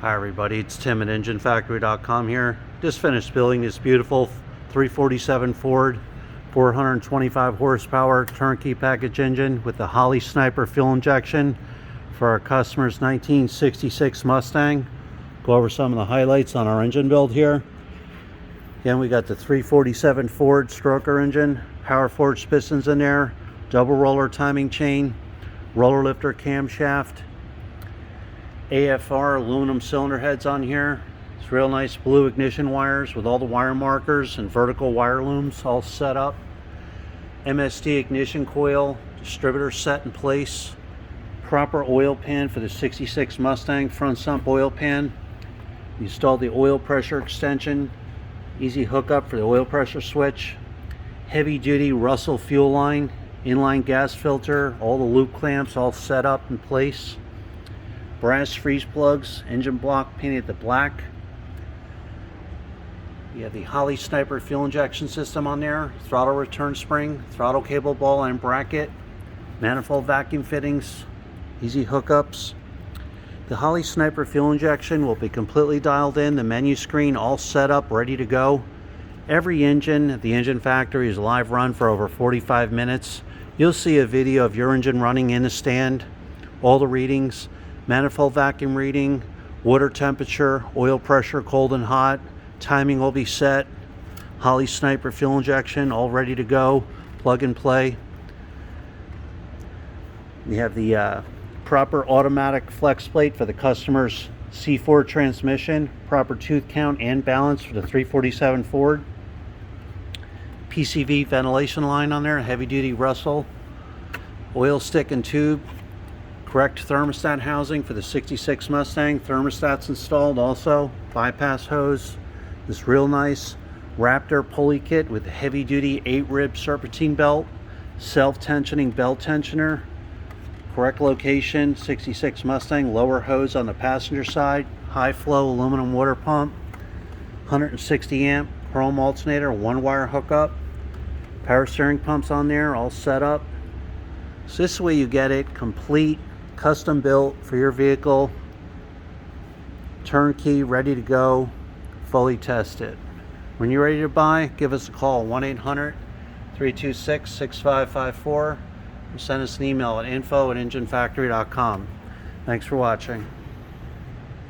Hi everybody, it's Tim at enginefactory.com here. Just finished building this beautiful 347 Ford 425 horsepower turnkey package engine with the Holley Sniper fuel injection for our customer's 1966 Mustang. Go over some of the highlights on our engine build here. Again, we got the 347 Ford stroker engine, power forged pistons in there, double roller timing chain, roller lifter camshaft, AFR aluminum cylinder heads on here. It's real nice blue ignition wires with all the wire markers and vertical wire looms all set up. MSD ignition coil, distributor set in place. Proper oil pan for the 66 Mustang, front sump oil pan. You installed the oil pressure extension, easy hookup for the oil pressure switch. Heavy duty Russell fuel line, inline gas filter, all the loop clamps all set up in place. Brass freeze plugs, engine block painted the black. You have the Holley Sniper fuel injection system on there, throttle return spring, throttle cable ball and bracket, manifold vacuum fittings, easy hookups. The Holley Sniper fuel injection will be completely dialed in, the menu screen all set up, ready to go. Every engine at the engine factory is live run for over 45 minutes. You'll see a video of your engine running in the stand, all the readings. Manifold vacuum reading, water temperature, oil pressure, cold and hot, timing will be set. Holley Sniper fuel injection all ready to go, plug and play. We have the proper automatic flex plate for the customer's C4 transmission, proper tooth count and balance for the 347 Ford. PCV ventilation line on there, heavy duty Russell, oil stick and tube. Correct thermostat housing for the 66 Mustang. Thermostats installed also. Bypass hose. This real nice Wraptor pulley kit with heavy duty 8-rib serpentine belt. Self-tensioning belt tensioner. Correct location, 66 Mustang. Lower hose on the passenger side. High flow aluminum water pump. 160 amp chrome alternator, 1-wire hookup. Power steering pumps on there, all set up. So this way you get it complete, custom built for your vehicle, turnkey, ready to go, fully tested. When you're ready to buy, give us a call, 1-800-326-6554, or send us an email at info@enginefactory.com. Thanks for watching.